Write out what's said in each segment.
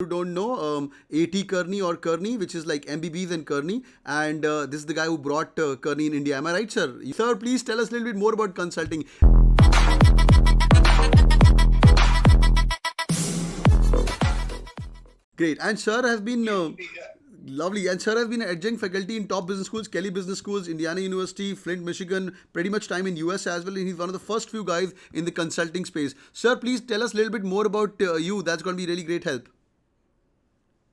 Who don't know, AT Kearney or Kearney, which is like MBBs and Kearney, and this is the guy who brought Kearney in India. Am I right, sir? Sir, please tell us a little bit more about consulting. Great. And sir has been lovely. And sir has been an adjunct faculty in top business schools, Kelly Business Schools, Indiana University, Flint, Michigan, pretty much time in US as well. And he's one of the first few guys in the consulting space. Sir, please tell us a little bit more about you. That's going to be really great help.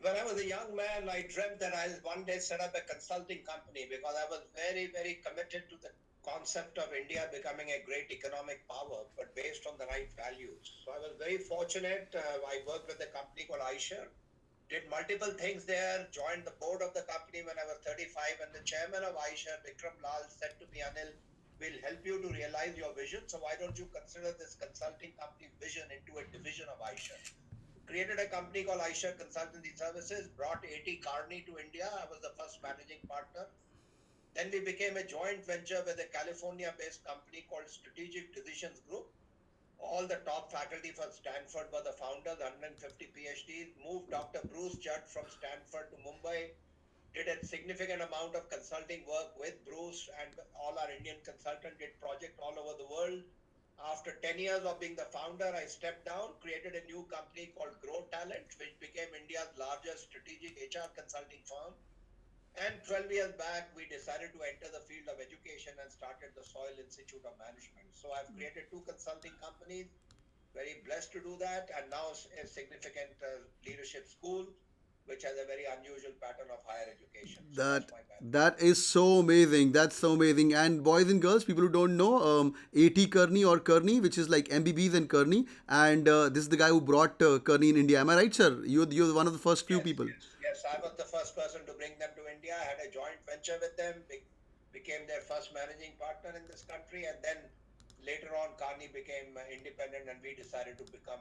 When I was a young man, I dreamt that I'll one day set up a consulting company because I was very, very committed to the concept of India becoming a great economic power, but based on the right values. So I was very fortunate. I worked with a company called Eicher, did multiple things there, joined the board of the company when I was 35, and the chairman of Eicher, Vikram Lal, said to me, Anil, we'll help you to realize your vision, so why don't you consider this consulting company vision into a division of Eicher? Created a company called Eicher Consultancy Services, brought A.T. Kearney to India. I was the first managing partner. Then we became a joint venture with a California-based company called Strategic Decisions Group. All the top faculty from Stanford were the founders, 150 PhDs. Moved Dr. Bruce Judd from Stanford to Mumbai. Did a significant amount of consulting work with Bruce, and all our Indian consultants did projects all over the world. After 10 years of being the founder, I stepped down, created a new company called Grow Talent, which became India's largest strategic HR consulting firm. And 12 years back, we decided to enter the field of education and started the Soil Institute of Management. So I've created two consulting companies, very blessed to do that, and now a significant leadership school, which has a very unusual pattern of higher education. So That that's my background. that is so amazing. That's so amazing. And boys and girls, people who don't know, AT Kearney or Kearney, which is like MBBs and Kearney, and this is the guy who brought Kearney in India. Am I right, sir? You're one of the first few Yes, people. yes. I was the first person to bring them to India. I had a joint venture with them, became their first managing partner in this country, and then later on, Carney became independent, and we decided to become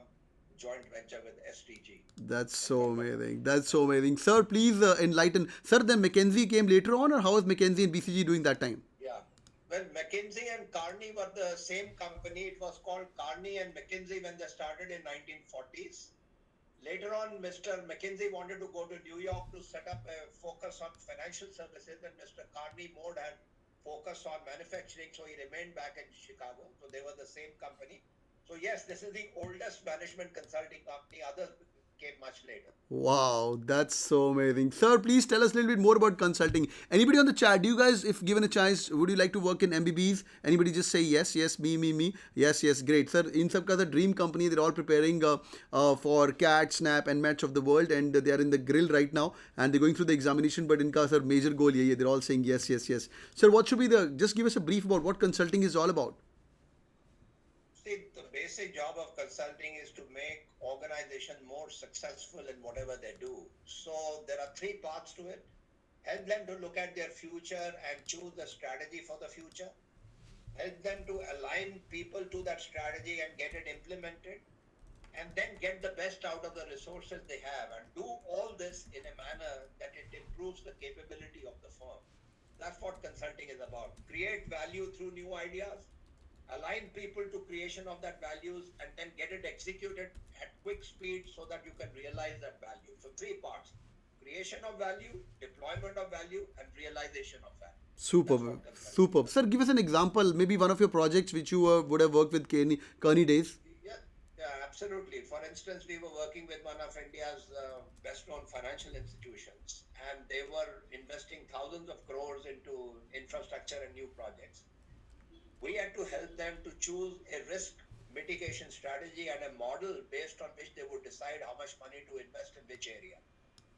joint venture with STG. That's And so work on. amazing. That's so amazing, sir. Please enlighten, sir. Then McKinsey came later on, or how was McKinsey and BCG doing that time? Yeah. Well, McKinsey and Carney were the same company. It was called Carney and McKinsey when they started in 1940s. Later on, Mr. McKinsey wanted to go to New York to set up a focus on financial services, and Mr. Carney Mode had focus on manufacturing, so he remained back in Chicago. So they were the same company. So yes, this is the oldest management consulting company. Others came much later. Wow, that's so amazing. Sir, please tell us a little bit more about consulting. Anybody on the chat, do you guys, if given a chance, would you like to work in MBBs? Anybody just say yes, yes, me. Yes, yes, great. Sir, in सबका the dream company, they're all preparing for CAT, SNAP and match of the world, and they are in the grill right now and they're going through the examination, but इनका sir major goal यही है. They're all saying yes, yes, yes. Sir, what should be just give us a brief about what consulting is all about. See, the basic job of consulting is to make organization more successful in whatever they do. So there are three parts to it. Help them to look at their future and choose the strategy for the future. Help them to align people to that strategy and get it implemented. And then get the best out of the resources they have, and do all this in a manner that it improves the capability of the firm. That's what consulting is about. Create value through new ideas, align people to creation of that values, and then get it executed at quick speed so that you can realize that value. So three parts: creation of value, deployment of value, and realization of value. That's Superb, what consulting is superb. Sir, about. give us an example, maybe one of your projects which you would have worked with Kearney days. Yeah, yeah, absolutely. For instance, we were working with one of India's best-known financial institutions, and they were investing thousands of crores into infrastructure and new projects. We had to help them to choose a risk mitigation strategy and a model based on which they would decide how much money to invest in which area.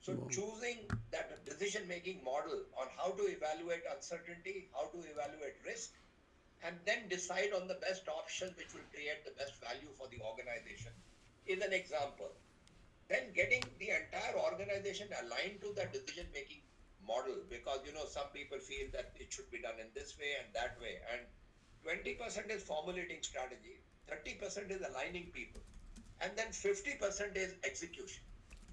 So choosing that decision-making model on how to evaluate uncertainty, how to evaluate risk, and then decide on the best option which will create the best value for the organization is an example. Then getting the entire organization aligned to that decision-making model, because some people feel that it should be done in this way and that way, and 20% is formulating strategy, 30% is aligning people, and then 50% is execution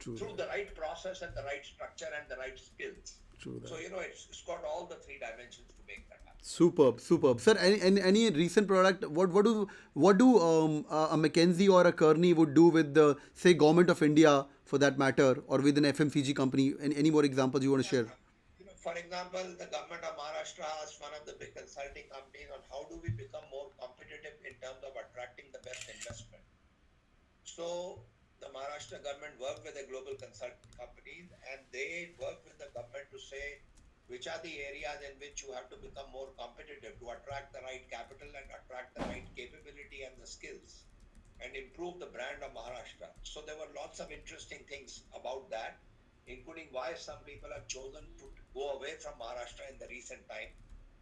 True through that. the right process and the right structure and the right skills. True So that. it's got all the three dimensions to make that happen. Superb, superb, sir. Any recent product? What do a McKinsey or a Kearney would do with the, say, government of India for that matter, or with an FMCG company? Any more examples you want to share? For example, the government of Maharashtra asked one of the big consulting companies on how do we become more competitive in terms of attracting the best investment. So the Maharashtra government worked with the global consulting companies and they worked with the government to say which are the areas in which you have to become more competitive to attract the right capital and attract the right capability and the skills and improve the brand of Maharashtra. So there were lots of interesting things about that, including why some people have chosen to go away from Maharashtra in the recent time,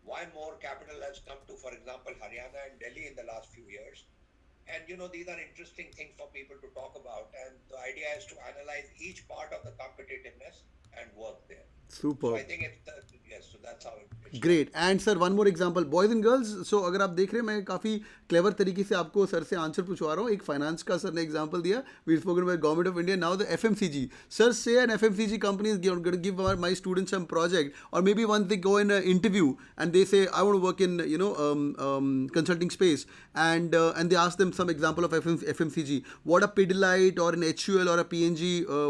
why more capital has come to, for example, Haryana and Delhi in the last few years. And these are interesting things for people to talk about. And the idea is to analyze each part of the competitiveness and work there. So I Superb. think yes, so that's how it's done. Great and sir one more example boys and girls so अगर आप देख रहे हैं मैं काफ़ी clever तरीके से आपको सर से आंसर पूछवा रहा हूँ एक फाइनेंस का सर ने एग्जांपल दिया we spoken by government of India now the FMCG sir से an FMCG company is give my students some project और may be once they go in interview and they say I want to work in consulting space and they ask them some example of FMCG what a Pidilite or an HUL or a PNG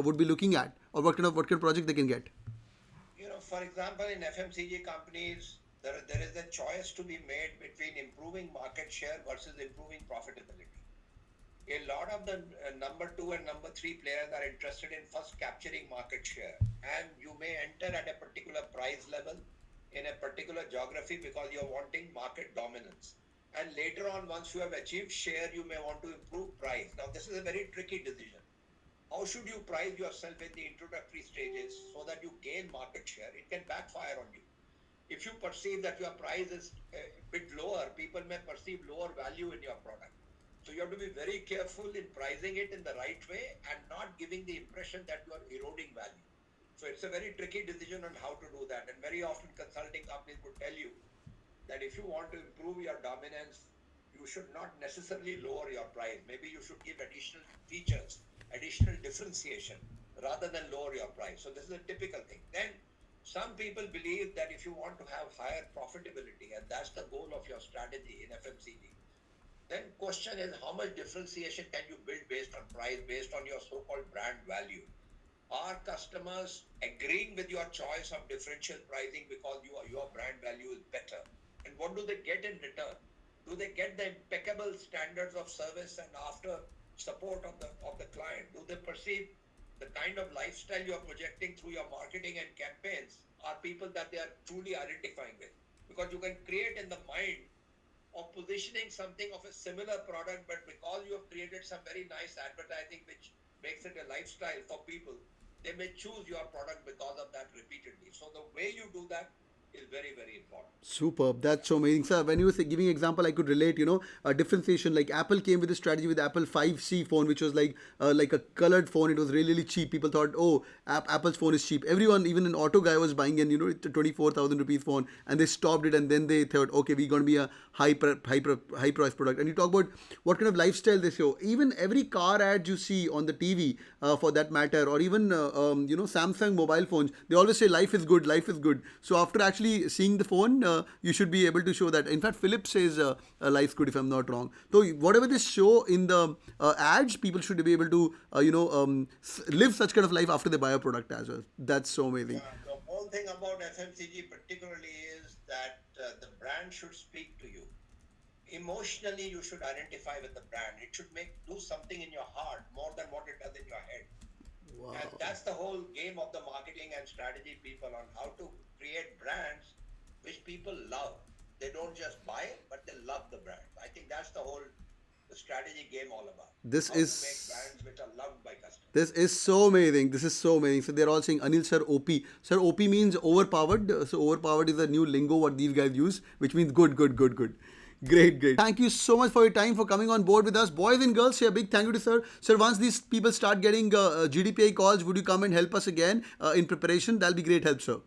would be looking at or what kind of project they can get. For example, in FMCG companies, there is a choice to be made between improving market share versus improving profitability. A lot of the number 2 and number 3 players are interested in first capturing market share, and you may enter at a particular price level in a particular geography because you're wanting market dominance. And later on, once you have achieved share, you may want to improve price. Now, this is a very tricky decision. How should you price yourself in the introductory stages so that you gain market share? It can backfire on you. If you perceive that your price is a bit lower, people may perceive lower value in your product. So you have to be very careful in pricing it in the right way and not giving the impression that you are eroding value. So it's a very tricky decision on how to do that. And very often consulting companies would tell you that if you want to improve your dominance, you should not necessarily lower your price. Maybe you should give additional features, additional differentiation rather than lower your price. So this is a typical thing. Then some people believe that if you want to have higher profitability and that's the goal of your strategy in FMCG, then question is how much differentiation can you build based on price, based on your so-called brand value? Are customers agreeing with your choice of differential pricing because your brand value is better? And what do they get in return? Do they get the impeccable standards of service and after support of the client? Do they perceive the kind of lifestyle you are projecting through your marketing and campaigns are people that they are truly identifying with? Because you can create in the mind of positioning something of a similar product, but because you have created some very nice advertising which makes it a lifestyle for people, they may choose your product because of that repeatedly. So the way you do that is very, very important. Superb. That's so amazing, sir. When you were giving example, I could relate. A differentiation. Like Apple came with a strategy with Apple 5C phone, which was like a colored phone. It was really really cheap. People thought, oh, Apple's phone is cheap. Everyone, even an auto guy, was buying an 24,000 rupees phone, and they stopped it, and then they thought, okay, we're going to be a high price product. And you talk about what kind of lifestyle they show. Even every car ad you see on the TV, for that matter, or even Samsung mobile phones, they always say life is good, life is good. So after actually seeing the phone, you should be able to show that. In fact, Philips says life's good if I'm not wrong. So whatever they show in the ads, people should be able to live such kind of life after they buy a product as well. That's so amazing. The whole thing about FMCG particularly is that the brand should speak to you. Emotionally, you should identify with the brand. It should do something in your heart more than what it does in your head. Wow. And that's the whole game of the marketing and strategy people on how to create brands which people love. They don't just buy it, but they love the brand. I think that's the strategy game all about. This how is to make brands which are loved by customers. This is so amazing. This is so amazing. So they're all saying Anil sir OP. Sir OP means overpowered. So overpowered is a new lingo what these guys use, which means good, good, good, good. Great, great. Thank you so much for your time for coming on board with us. Boys and girls, say a big thank you to sir. Sir, once these people start getting GDPI calls, would you come and help us again in preparation? That'll be great help, sir.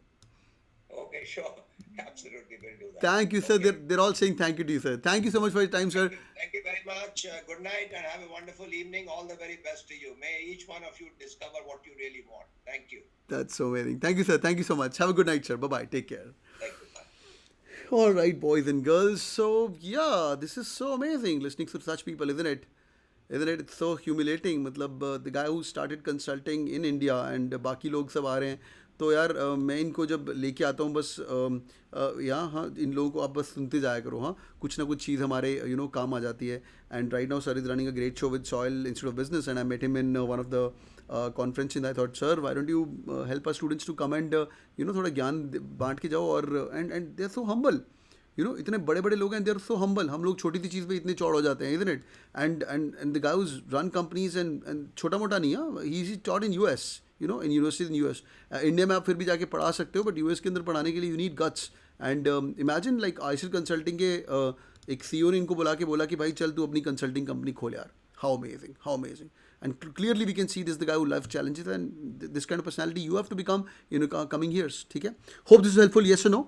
Okay, sure. Absolutely, we'll do that. Thank you, sir. Okay. They're all saying thank you to you, sir. Thank you so much for your time, sir. Thank you very much. Good night and have a wonderful evening. All the very best to you. May each one of you discover what you really want. Thank you. That's so amazing. Thank you, sir. Thank you so much. Have a good night, sir. Bye-bye. Take care. Thank you. Bye. All right, boys and girls. So yeah, this is so amazing listening to such people, isn't it? Isn't it? It's so humiliating. मतलब the guy who started consulting in India and बाकी लोग सब आ रहे हैं. तो यार मैं इनको जब लेके आता हूँ बस यहाँ हाँ इन लोगों को आप बस सुनते जाया करो हाँ कुछ ना कुछ चीज़ हमारे काम आ जाती है and right now sir is running a great show with soil institute of business and I met him in one of the conference in I thought sir why don't you help our students to come and थोड़ा ज्ञान बांट के जाओ और and they are so humble इतने बड़े बड़े लोग हैं दे आर सो हम्बल हम लोग छोटी सी चीज़ पे इतने चौड़ हो जाते हैं isn't it and the guys run companies and छोटा मोटा नहीं है he is taught in US in universities in US India में आप फिर भी जाके पढ़ा सकते हो बट यूएस के अंदर पढ़ाने के लिए you need guts and imagine like Eicher consulting के एक सीईओ ने इनको बुला के बोला कि भाई चल तू अपनी कंसल्टिंग कंपनी खोल यार how amazing and clearly we can see this is the guy who loves challenges and this kind of personality you have to become coming years ठीक है hope this is helpful yes or no